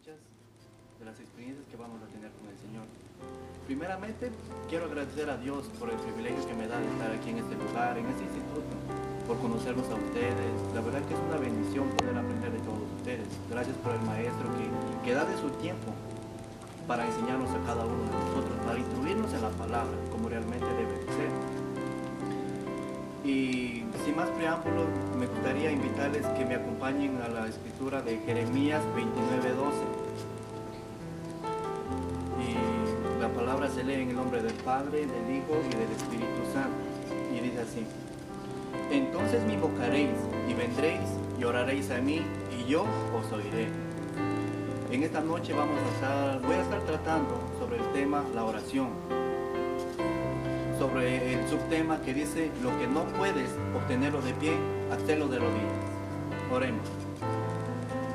muchas de las experiencias que vamos a tener con el Señor. Primeramente, quiero agradecer a Dios por el privilegio que me da de estar aquí en este lugar, en este instituto, por conocerlos a ustedes. La verdad que es una bendición poder aprender de todos ustedes. Gracias por el maestro que da de su tiempo para enseñarnos a cada uno de nosotros, para instruirnos en la palabra, como realmente debe ser. Y sin más preámbulos, me gustaría invitarles que me acompañen a la escritura de Jeremías 29:12. Y la palabra se lee en el nombre del Padre, del Hijo y del Espíritu Santo. Y dice así: entonces me invocaréis y vendréis y oraréis a mí y yo os oiré. En esta noche voy a estar tratando sobre el tema la oración, sobre el subtema que dice: lo que no puedes obtenerlo de pie, hazlo de rodillas. Oremos.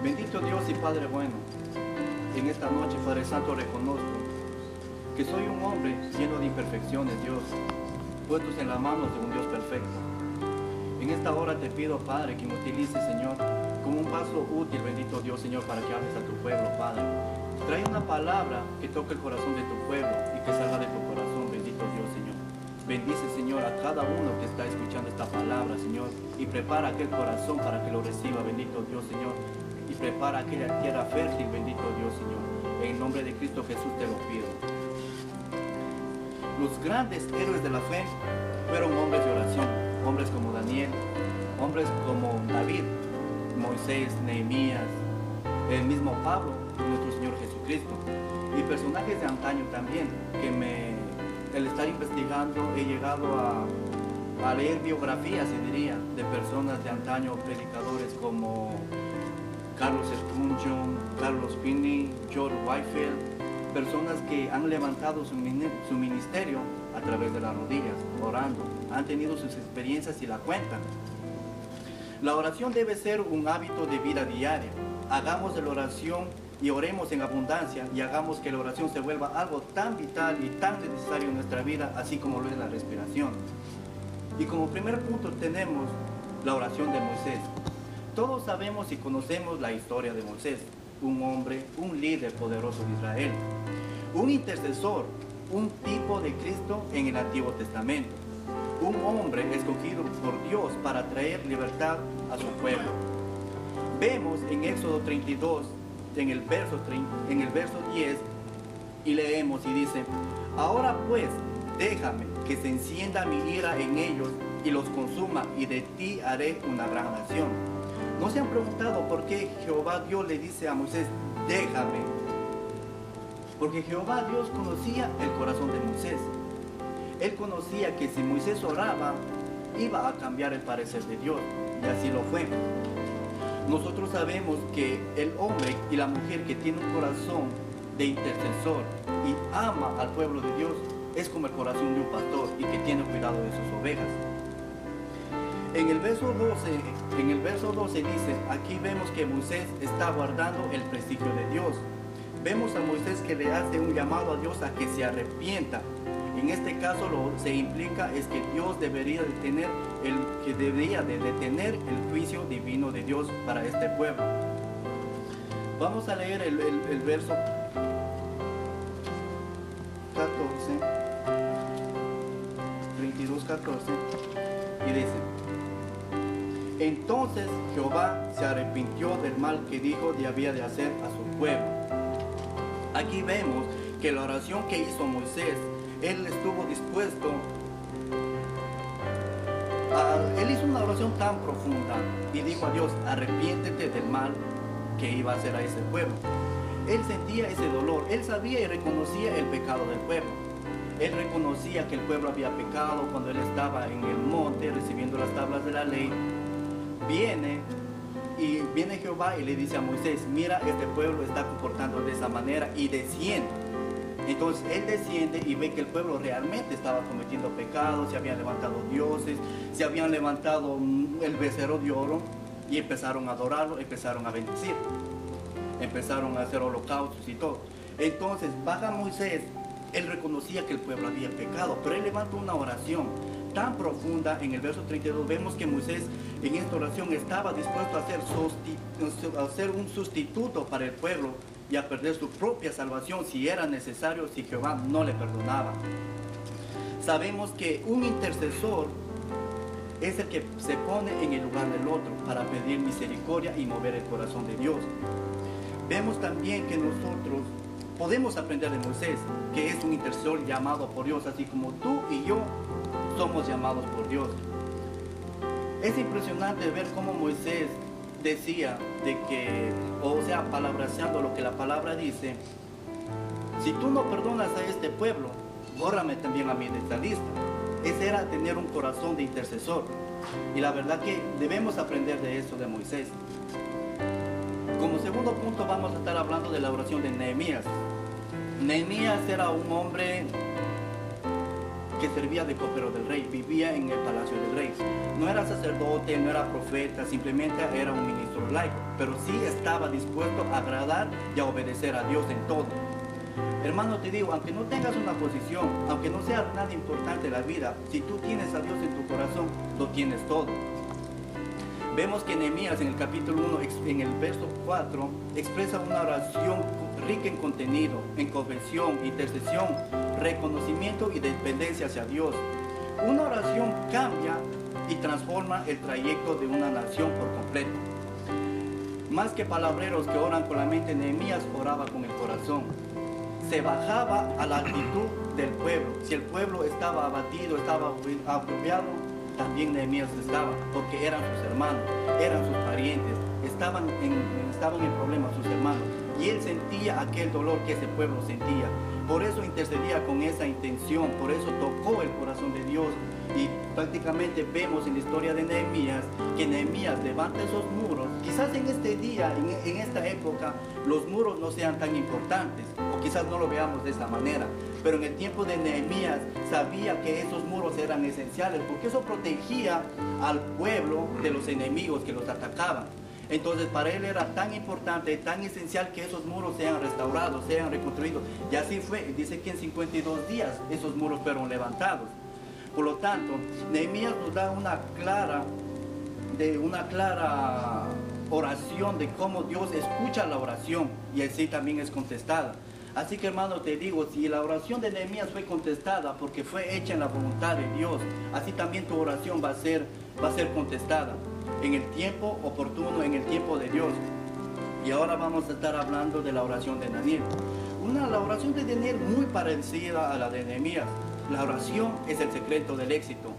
Bendito Dios y Padre bueno, en esta noche, Padre Santo, reconozco que soy un hombre lleno de imperfecciones, Dios, puestos en las manos de un Dios perfecto. En esta hora te pido, Padre, que me utilices, Señor, como un vaso útil, bendito Dios, Señor, para que hables a tu pueblo, Padre. Trae una palabra que toque el corazón de tu pueblo y que salga de tu corazón, bendito Dios, Señor. Bendice, Señor, a cada uno que está escuchando esta palabra, Señor, y prepara aquel corazón para que lo reciba, bendito Dios, Señor, y prepara aquella tierra fértil, bendito Dios, Señor. En el nombre de Cristo Jesús te lo pido. Los grandes héroes de la fe fueron hombres de oración, hombres como Daniel, hombres como David, Moisés, Nehemías, el mismo Pablo, nuestro Señor Jesucristo, y personajes de antaño también, que al estar investigando he llegado a leer biografías, se diría, de personas de antaño, predicadores como Carlos Spurgeon, Carlos Finney, George Whitefield, personas que han levantado su ministerio a través de las rodillas, orando, han tenido sus experiencias y la cuentan. La oración debe ser un hábito de vida diaria. Hagamos de la oración y oremos en abundancia, y hagamos que la oración se vuelva algo tan vital y tan necesario en nuestra vida, así como lo es la respiración. Y como primer punto tenemos la oración de Moisés. Todos sabemos y conocemos la historia de Moisés, un hombre, un líder poderoso de Israel, un intercesor, un tipo de Cristo en el Antiguo Testamento, un hombre escogido por Dios para traer libertad a su pueblo. Vemos en Éxodo 32, en el verso 10, y leemos y dice: ahora pues, déjame que se encienda mi ira en ellos y los consuma, y de ti haré una gran nación. ¿No se han preguntado por qué Jehová Dios le dice a Moisés: déjame? Porque Jehová Dios conocía el corazón de Moisés. Él conocía que si Moisés oraba, iba a cambiar el parecer de Dios, y así lo fue. Nosotros sabemos que el hombre y la mujer que tiene un corazón de intercesor y ama al pueblo de Dios es como el corazón de un pastor y que tiene cuidado de sus ovejas. En el verso 12 dice, aquí vemos que Moisés está guardando el prestigio de Dios. Vemos a Moisés que le hace un llamado a Dios a que se arrepienta. En este caso se implica es que Dios debería detener el juicio divino de Dios para este pueblo. Vamos a leer el verso 14, y dice: entonces Jehová se arrepintió del mal que dijo que había de hacer a su pueblo. Aquí vemos que la oración que hizo Moisés, él estuvo dispuesto él hizo una oración tan profunda y dijo a Dios: arrepiéntete del mal que iba a hacer a ese pueblo. Él sentía ese dolor, él sabía y reconocía el pecado del pueblo. Él reconocía que el pueblo había pecado cuando él estaba en el monte recibiendo las tablas de la ley. Viene Jehová y le dice a Moisés: mira, este pueblo está comportando de esa manera, y desciende. Entonces él desciende y ve que el pueblo realmente estaba cometiendo pecados, se habían levantado dioses, se habían levantado el becerro de oro, y empezaron a adorarlo, empezaron a bendecir, empezaron a hacer holocaustos y todo. Entonces baja Moisés, él reconocía que el pueblo había pecado, pero él levanta una oración tan profunda. En el verso 32 vemos que Moisés en esta oración estaba dispuesto a ser un sustituto para el pueblo y a perder su propia salvación si era necesario, si Jehová no le perdonaba. Sabemos que un intercesor es el que se pone en el lugar del otro para pedir misericordia y mover el corazón de Dios. Vemos también que nosotros podemos aprender de Moisés, que es un intercesor llamado por Dios, así como tú y yo somos llamados por Dios. Es impresionante ver cómo Moisés decía de que, o sea, palabraseando lo que la palabra dice: si tú no perdonas a este pueblo, bórrame también a mí de esta lista. Ese era tener un corazón de intercesor. Y la verdad que debemos aprender de eso de Moisés. Como segundo punto vamos a estar hablando de la oración de Nehemías. Nehemías era un hombre que servía de copero del rey, vivía en el palacio del rey. No era sacerdote, no era profeta, simplemente era un ministro laico, pero sí estaba dispuesto a agradar y a obedecer a Dios en todo. Hermano, te digo, aunque no tengas una posición, aunque no sea nada importante en la vida, si tú tienes a Dios en tu corazón, lo tienes todo. Vemos que Nehemías en el capítulo 1, en el verso 4, expresa una oración rica en contenido, en confesión, intercesión, reconocimiento y dependencia hacia Dios. Una oración cambia y transforma el trayecto de una nación por completo. Más que palabreros que oran con la mente, Nehemías oraba con el corazón. Se bajaba a la actitud del pueblo. Si el pueblo estaba abatido, estaba agobiado, también Nehemías estaba, porque eran sus hermanos, eran sus parientes, estaban en problemas sus hermanos, y él sentía aquel dolor que ese pueblo sentía. Por eso intercedía con esa intención, por eso tocó el corazón de Dios. Y prácticamente vemos en la historia de Nehemías que Nehemías levanta esos muros. Quizás en este día, en esta época, los muros no sean tan importantes, o quizás no lo veamos de esa manera, pero en el tiempo de Nehemías sabía que esos muros eran esenciales, porque eso protegía al pueblo de los enemigos que los atacaban. Entonces para él era tan importante, tan esencial que esos muros sean restaurados, sean reconstruidos. Y así fue. Dice que en 52 días esos muros fueron levantados. Por lo tanto, Nehemías nos da una clara oración de cómo Dios escucha la oración y así también es contestada. Así que, hermano, te digo, si la oración de Nehemías fue contestada porque fue hecha en la voluntad de Dios, así también tu oración va a ser contestada en el tiempo oportuno, en el tiempo de Dios. Y ahora vamos a estar hablando de la oración de Daniel. La oración de Daniel muy parecida a la de Nehemías. La oración es el secreto del éxito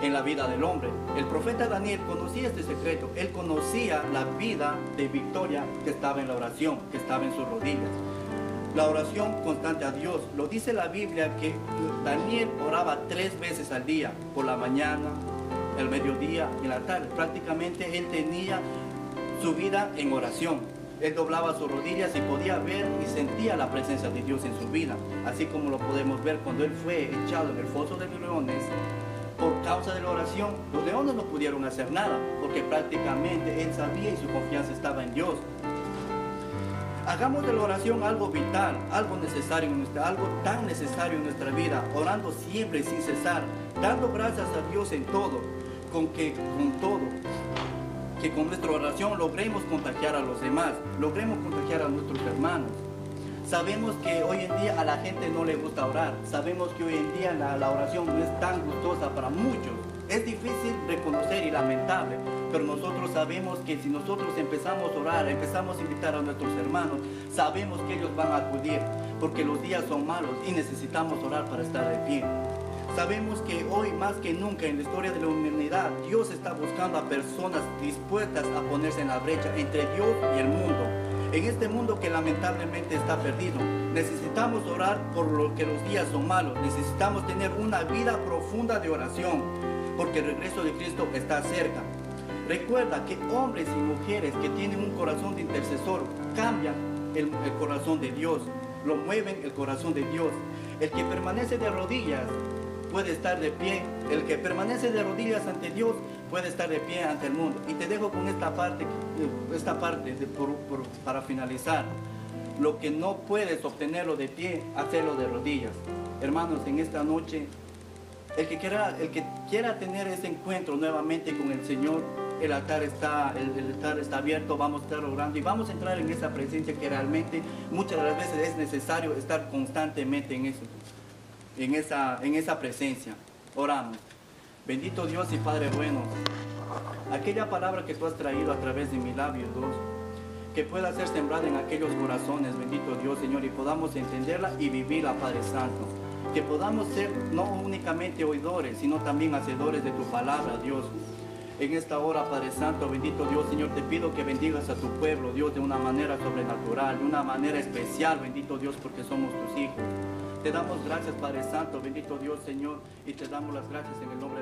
en la vida del hombre. El profeta Daniel conocía este secreto. Él conocía la vida de victoria que estaba en la oración, que estaba en sus rodillas. La oración constante a Dios. Lo dice la Biblia que Daniel oraba 3 veces al día, por la mañana, el mediodía y la tarde. Prácticamente él tenía su vida en oración. Él doblaba sus rodillas y podía ver y sentía la presencia de Dios en su vida. Así como lo podemos ver cuando él fue echado en el foso de los leones. Por causa de la oración, los leones no pudieron hacer nada, porque prácticamente él sabía y su confianza estaba en Dios. Hagamos de la oración algo vital, algo necesario, algo tan necesario en nuestra vida, orando siempre y sin cesar, dando gracias a Dios en todo, que con nuestra oración logremos contagiar a los demás, logremos contagiar a nuestros hermanos. Sabemos que hoy en día a la gente no le gusta orar, sabemos que hoy en día la oración no es tan gustosa para muchos, es difícil reconocer y lamentable, pero nosotros sabemos que si nosotros empezamos a orar, empezamos a invitar a nuestros hermanos, sabemos que ellos van a acudir, porque los días son malos y necesitamos orar para estar de pie. Sabemos que hoy más que nunca en la historia de la humanidad, Dios está buscando a personas dispuestas a ponerse en la brecha entre Dios y el mundo. En este mundo que lamentablemente está perdido, necesitamos orar por lo que los días son malos, necesitamos tener una vida profunda de oración, porque el regreso de Cristo está cerca. Recuerda que hombres y mujeres que tienen un corazón de intercesor cambian el corazón de Dios, lo mueven el corazón de Dios. El que permanece de rodillas puede estar de pie, el que permanece de rodillas ante Dios puede estar de pie ante el mundo. Y te dejo con esta parte para finalizar. Lo que no puedes obtenerlo de pie, hazlo de rodillas. Hermanos, en esta noche, el que quiera tener ese encuentro nuevamente con el Señor, el altar está abierto, vamos a estar orando y vamos a entrar en esa presencia que realmente muchas de las veces es necesario estar constantemente en eso, en esa presencia. Oramos. Bendito Dios y Padre bueno, aquella palabra que tú has traído a través de mis labios, Dios, que pueda ser sembrada en aquellos corazones, bendito Dios, Señor, y podamos entenderla y vivirla, Padre Santo. Que podamos ser no únicamente oidores, sino también hacedores de tu palabra, Dios. En esta hora, Padre Santo, bendito Dios, Señor, te pido que bendigas a tu pueblo, Dios, de una manera sobrenatural, de una manera especial, bendito Dios, porque somos tus hijos. Te damos gracias, Padre Santo, bendito Dios, Señor, y te damos las gracias en el nombre de